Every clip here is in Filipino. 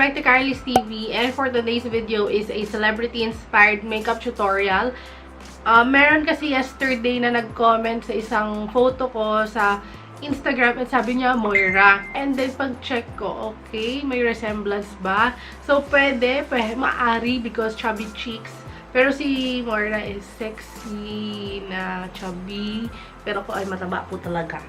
back to Karenliz TV, and for today's video is a celebrity-inspired makeup tutorial. Meron kasi yesterday na nag-comment sa isang photo ko sa Instagram at sabi niya, MOIRA. And then, pag-check ko, okay, may resemblance ba? So, pwede, maari because chubby cheeks. Pero si MOIRA is sexy na chubby. Pero ako ay mataba po talaga.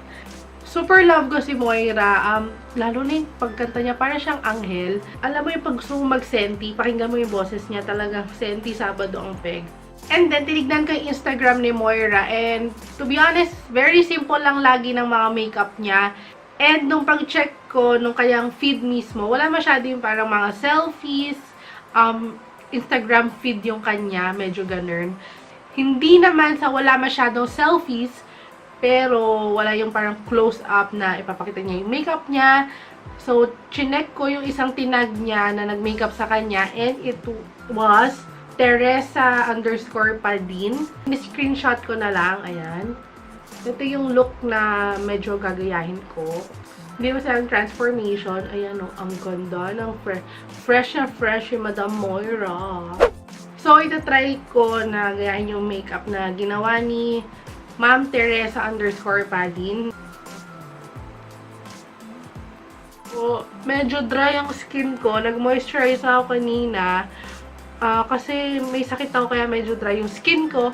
Super love ko si MOIRA. Lalo na yung pagkanta niya, para siyang anghel. Alam mo yung pag gusto mong mag-senti, pakinggan mo yung boses niya, talagang senti Sabado ang peg. And then, tinignan ko yung Instagram ni MOIRA. And to be honest, very simple lang lagi ng mga makeup niya. And nung pag-check ko, nung kayang feed mismo, wala masyado yung parang mga selfies, Instagram feed yung kanya, medyo ganun. Hindi naman sa wala masyadong selfies, pero wala yung parang close-up na ipapakita niya yung makeup niya. So, chinek ko yung isang tinag niya na nag-makeup sa kanya, and it was Teresa_Padin. Ni-screenshot ko na lang, ayan. Ito yung look na medyo gagayahin ko. Hindi mo silang transformation. Ayan o, ang ganda ng fresh na fresh yung Madam MOIRA. So, itatry ko na gayahin yung makeup na ginawa ni Ma'am Teresa_Padin. So, medyo dry ang skin ko. Nag-moisturize ako kanina. Kasi may sakit ako kaya medyo dry yung skin ko.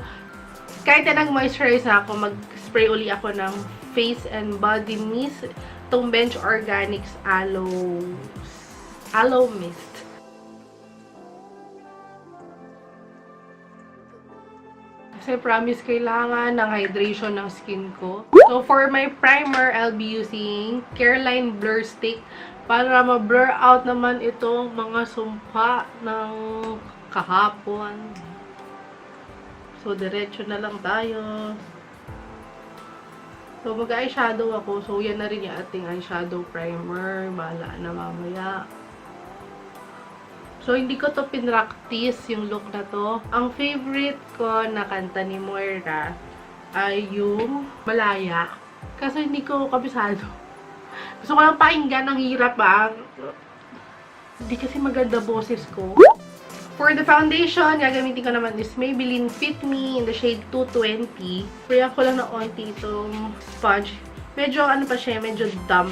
Kahit na nag-moisturize na ako, mag-spray uli ako ng face and body mist. Itong Bench Organics Aloe Mist. Kasi promise, kailangan ng hydration ng skin ko. So, for my primer, I'll be using Karenliz Blur Stick para ma-blur out naman itong mga sumpa ng kahapon. So, diretso na lang tayo. So, mag-eyeshadow ako. So, yan na rin yung ating eyeshadow primer. Bahala na mamaya. So, hindi ko to pinractice yung look na to. Ang favorite ko na kanta ni MOIRA ay yung Malaya. Kasi hindi ko kabisado. Gusto ko lang pakinggan, ang hirap ba? Hindi kasi maganda boses ko. For the foundation, gagamitin ko naman is Maybelline Fit Me in the shade 220. Sprayan ko lang na onti itong sponge. Medyo ano pa siya, medyo damp.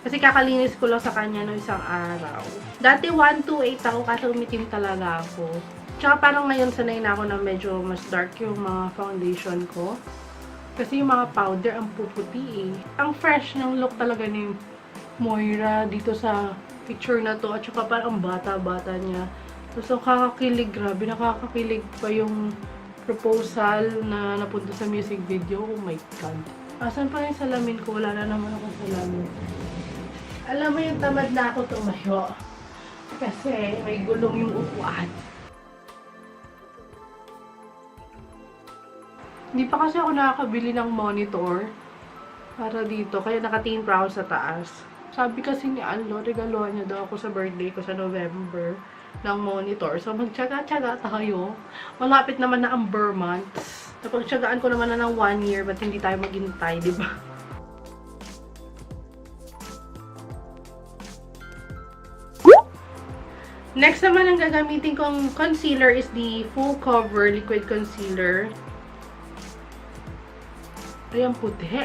Kasi kakalinis ko lang sa kanya no isang araw. Dati 128 ako kasi umitim talaga ako. Tsaka parang ngayon sanay na ako na medyo mas dark yung mga foundation ko. Kasi yung mga powder ang puputi eh. Ang fresh ng look talaga ni MOIRA dito sa picture na to. At saka parang bata-bata niya. So kakakilig, grabe. Nakakakilig pa yung proposal na napunta sa music video. Oh my God. Asan pa yung salamin ko? Wala na naman ako salamin. Alam mo yung tamad na ako tumayo. Kasi may gulong yung upuan. Hindi pa kasi ako nakakabili ng monitor para dito. Kaya nakatingin pa ako sa taas. Sabi kasi ni Allo, regaluhan niya daw ako sa birthday ko sa November ng monitor. So magtyaga-tyaga tayo. Malapit naman na ang Burr months. Napagtyagaan ko naman na ng 1 year, ba't hindi tayo maghintay, di ba? Next naman ang gagamitin kong concealer is the Full Cover Liquid Concealer. Ayan, puti.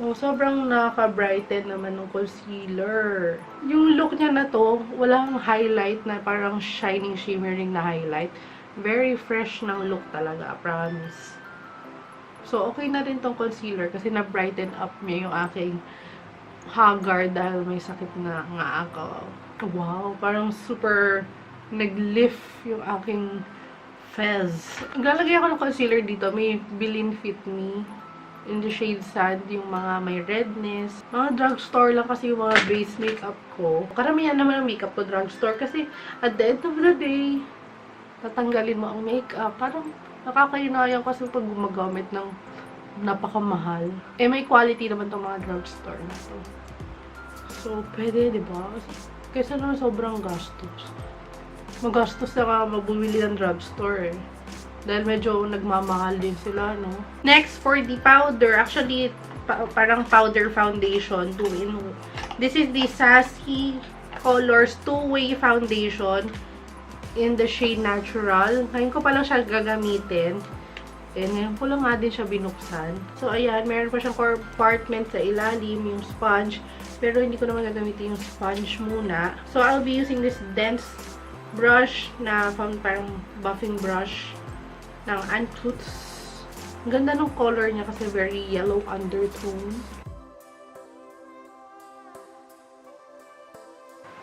Oh, sobrang nakaka-brighten naman ng concealer. Yung look niya na to, walang highlight na parang shining, shimmering na highlight. Very fresh ng look talaga, promise. So, okay na rin tong concealer kasi na-brighten up niya yung aking haggard dahil may sakit na nga ako. Wow, parang super nag-lift yung aking fez. Naglalagay ako ng concealer dito. May Maybelline Fit Me in the shade Sand, yung mga may redness. Mga drugstore lang kasi yung mga base makeup ko. Karamihan naman ang makeup ko drugstore kasi at the end of the day, tatanggalin mo ang makeup. Parang nakakainayang kasi pag gumagamit ng napakamahal. Eh, may quality naman itong mga drugstore na to. So, pwede, diba? Kaysa naman sobrang gastos. Magastos na nga mabumili ng drugstore eh. Dahil medyo nagmamahal din sila, no? Next, for the powder. Actually, parang powder foundation. This is the Sassy Colors 2-Way Foundation in the shade Natural. Ngayon ko pa lang siya gagamitin. And ngayon ko lang nga din siya binuksan. So, ayan, meron pa siyang compartment sa ilalim, yung sponge. Pero hindi ko naman gagamitin yung sponge muna. So, I'll be using this dense brush na parang buffing brush ng Antuts. Ang ganda ng color niya kasi very yellow undertone.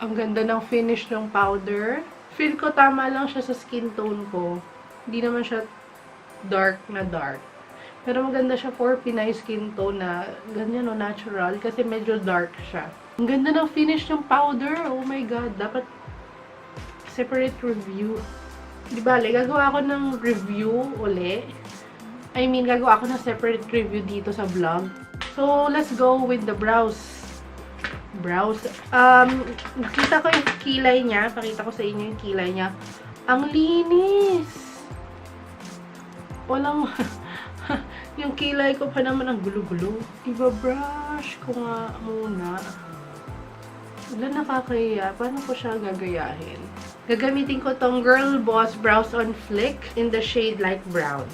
Ang ganda ng finish ng powder. Feel ko tama lang siya sa skin tone ko. Hindi naman siya dark na dark. Pero maganda siya for Pinay skin tone na ganyan o natural kasi medyo dark siya. Ang ganda ng finish ng powder. Oh my god. Dapat separate review. Di ba, gagawa ako ng review uli. I mean, gagawa ako ng separate review dito sa vlog. So, let's go with the brows. Nakita ko yung kilay niya. Pakita ko sa inyo yung kilay niya. Ang linis! Walang... yung kilay ko pa naman ang gulo-gulo. Iba-brush ko nga muna. Wala nakakaya. Paano ko siya gagayahin? Gagamitin ko tong Girl Boss Brows on Flick in the shade Light Brown.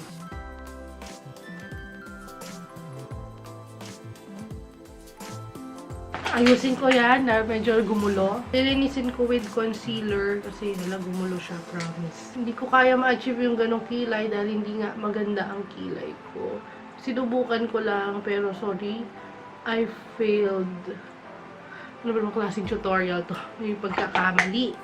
Ayusin ko yan na medyo gumulo. Lilinisin ko with concealer kasi nila gumulo siya, promise. Hindi ko kaya ma-achieve yung ganong kilay dahil hindi nga maganda ang kilay ko. Sinubukan ko lang pero sorry, I failed. Ano ba naman klaseng tutorial to? May pagkakamali.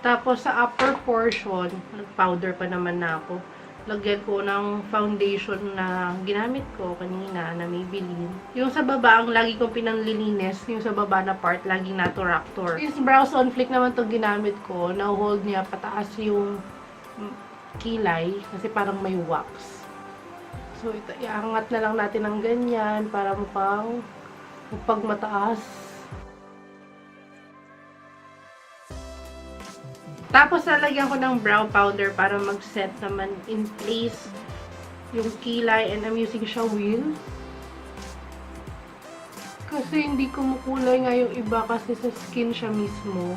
Tapos sa upper portion, nag-powder pa naman na ako. Lagyan ko ng foundation na ginamit ko kanina na Maybelline. Yung sa baba, ang lagi kong pinanglilinis, yung sa baba na part, laging naturaktor. Since Brows on Flick naman to ginamit ko, na-hold niya pataas yung kilay kasi parang may wax. So, ito, iangat na lang natin ng ganyan para mukhang pagmataas. Tapos, lalagyan ko ng brow powder para mag-set naman in place yung kilay. And I'm using siya wheel. Kasi hindi kumukulay nga yung iba kasi sa skin siya mismo.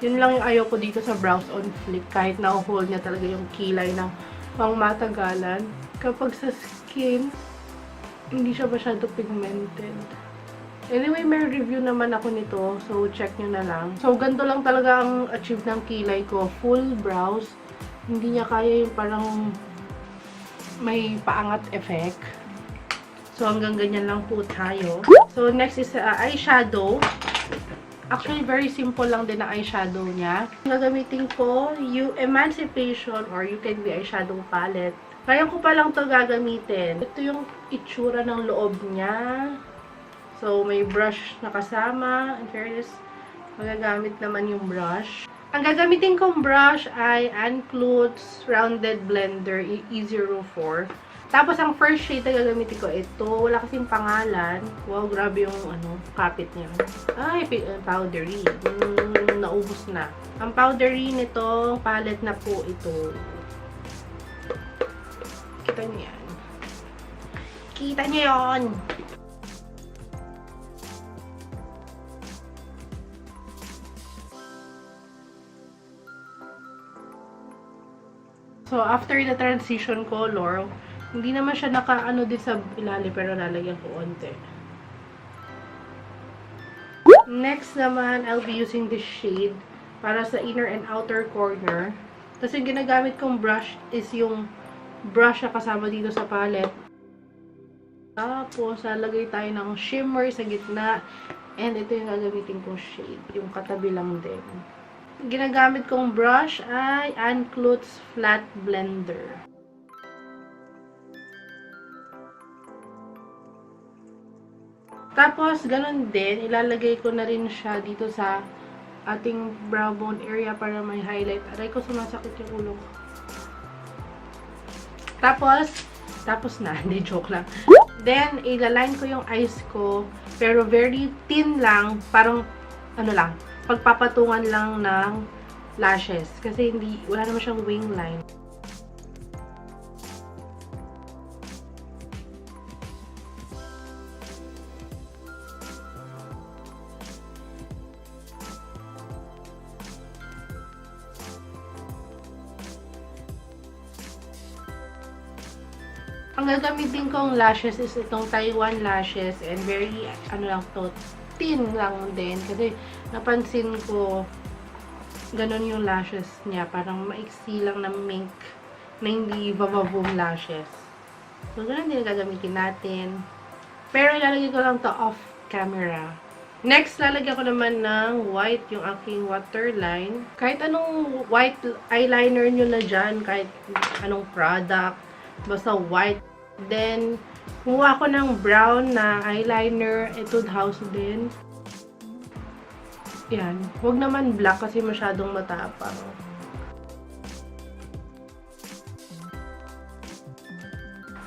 Yun lang yung ayaw ko dito sa Brows on Flick. Kahit na-hold niya talaga yung kilay ng pang matagalan. Kapag sa skin, hindi siya masyado pigmented. Anyway, may review naman ako nito. So, check nyo na lang. So, ganito lang talaga ang achieve ng kilay ko. Full brows. Hindi niya kaya yung parang may paangat effect. So, hanggang ganyan lang po tayo. So, next is eyeshadow. Actually, very simple lang din ang eyeshadow niya. Gagamitin ko yung Emancipation or You Can Be Eyeshadow Palette. Kaya ko pa lang to gagamitin. Ito yung itsura ng loob niya. So, may brush na kasama. In fairness, magagamit naman yung brush. Ang gagamitin kong brush ay Anklutz Rounded Blender E04. Tapos, ang first shade na gagamitin ko, ito. Wala kasing pangalan. Wow, grabe yung kapit niya. Ay, powdery. Naubos na. Ang powdery nito, palette na po ito. Kita niyo yan. Kita niyo yan! So, after the transition color, hindi naman siya naka-ano din sa ilalim, pero lalagyan ko onte. Next naman, I'll be using this shade para sa inner and outer corner. Tapos yung ginagamit kong brush is yung brush na kasama dito sa palette. Tapos, lalagay tayo ng shimmer sa gitna. And ito yung gagamitin kong shade. Yung katabi lang din. Ginagamit kong brush ay Anklutz Flat Blender. Tapos, ganun din, ilalagay ko na rin siya dito sa ating brow bone area para may highlight. Aray ko, sumasakit yung ulo ko. Tapos na, hindi, joke lang. Then, ilaline ko yung eyes ko, pero very thin lang, parang, pagpapatungan lang ng lashes. Kasi wala naman siyang wing line. Ang gagamitin kong lashes is itong Taiwan lashes and very, ano lang to, thin lang din. Kasi napansin ko, ganun yung lashes niya. Parang maiksi lang na mink na hindi bababoom lashes. So, ganun din gagamitin natin. Pero ilalagay ko lang to off camera. Next, lalagyan ko naman ng white yung aking waterline. Kahit anong white eyeliner nyo na dyan, kahit anong product, basta white. Then, kumuha ko ng brown na eyeliner. Etude House din. Yan. Huwag naman black kasi masyadong matapang.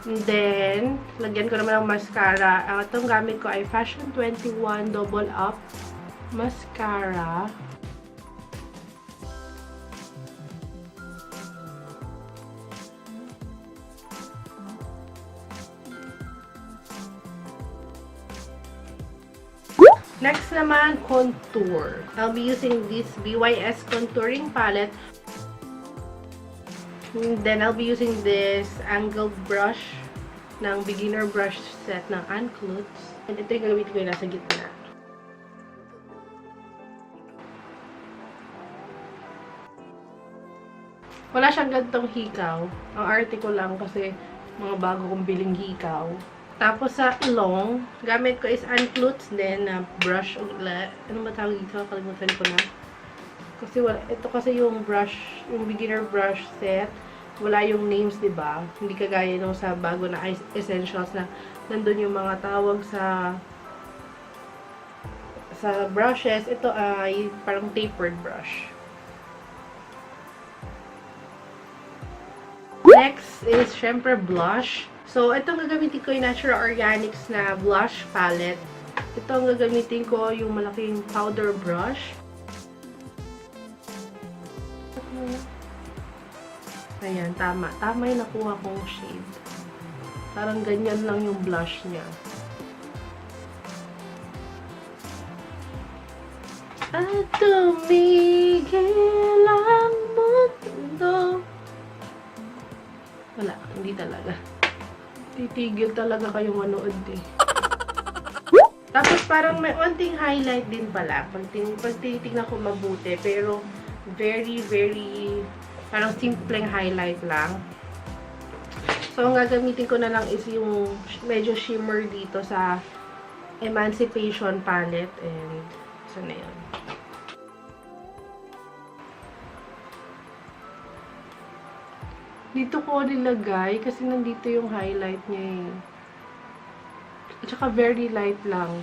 And then, lagyan ko naman ng mascara. Ang itong gamit ko ay Fashion 21 Double Up Mascara. Next naman, contour. I'll be using this BYS contouring palette. And then, I'll be using this angled brush ng beginner brush set ng Anklutz. And ito yung gagawin ko yung nasa gitna. Wala siyang gantong hikaw. Ang arte ko lang kasi mga bago kong biling hikaw. Tapos sa ilong, gamit ko is Anklutz din na brush ulit. Ano ba tawag dito? Kalimutan ko na. Kasi wala, ito kasi yung brush, yung beginner brush set. Wala yung names, diba? Hindi kagaya nung sa bago na essentials na nandun yung mga tawag sa brushes. Ito ay parang tapered brush. Next is, syempre, blush. So, itong gagamitin ko yung Natural Organics na blush palette. Ito ang gagamitin ko yung malaking powder brush. Ayan, tama. Tama yung nakuha kong shade. Parang ganyan lang yung blush niya. At tumigil ang mundo. Wala, hindi talaga. Titigil talaga kayong manood eh. Tapos parang may onting highlight din pala. Pag tinitignan ko mabuti. Pero very, very parang simpleng highlight lang. So, ang gagamitin ko na lang is yung medyo shimmer dito sa Emancipation palette. And, so na yun. Dito ko nilagay kasi nandito yung highlight niya eh. At saka very light lang.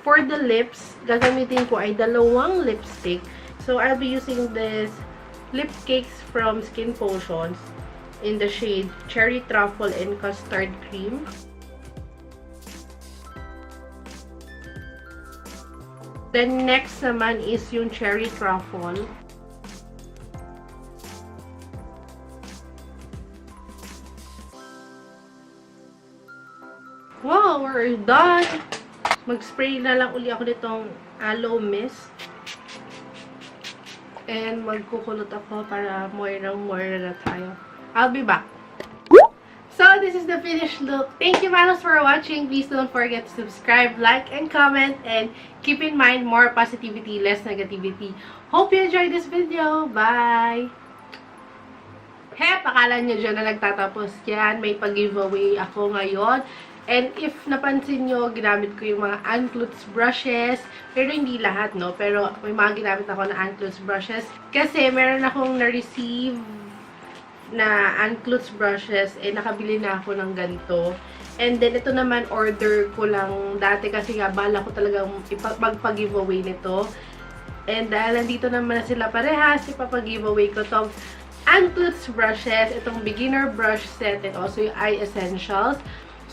For the lips, gagamitin ko ay dalawang lipstick. So, I'll be using this lip cakes from Skin Potions in the shade Cherry Truffle and Custard Cream. Then, next naman is yung Cherry Truffle. Wow, we're done! Mag-spray na lang uli ako nitong aloe mist. And magkukulot ako para MOIRA na tayo. I'll be back. So, this is the finished look. Thank you, Manos, for watching. Please don't forget to subscribe, like, and comment. And keep in mind, more positivity, less negativity. Hope you enjoyed this video. Bye! Hep, akala nyo dyan na nagtatapos yan. May pag-giveaway ako ngayon. And if napansin nyo, ginamit ko yung mga Anklutz brushes. Pero hindi lahat, no? Pero may mga ginamit ako na Anklutz brushes. Kasi meron akong na-receive na Anklutz brushes. Eh, nakabili na ako ng ganito. And then, ito naman, order ko lang dati. Kasi nga, bala ko talagang magpag-giveaway nito. And dahil nandito naman na sila parehas, ipapag-giveaway ko itong Anklutz brushes. Itong beginner brush set. And also yung eye essentials.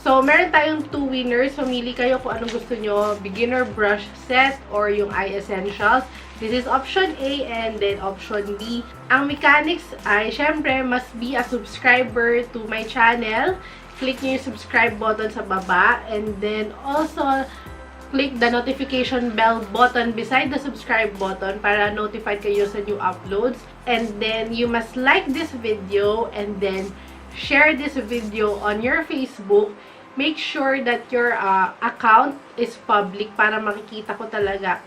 So, meron tayong 2 winners. Pumili kayo kung anong gusto nyo. Beginner brush set or yung eye essentials. This is option A and then option B. Ang mechanics ay, syempre, must be a subscriber to my channel. Click nyo yung subscribe button sa baba. And then, also, click the notification bell button beside the subscribe button para notified kayo sa new uploads. And then, you must like this video and then share this video on your Facebook, make sure that your account is public para makikita ko talaga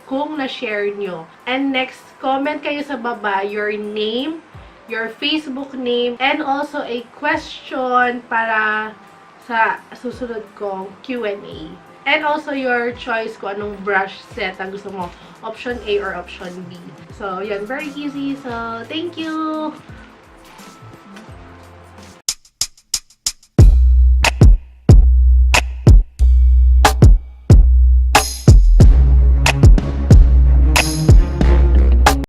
kung na-share nyo. And next, comment kayo sa baba your name, your Facebook name, and also a question para sa susunod kong Q&A. And also your choice kung anong brush set ang gusto mo. Option A or option B. So, yan. Very easy. So, thank you!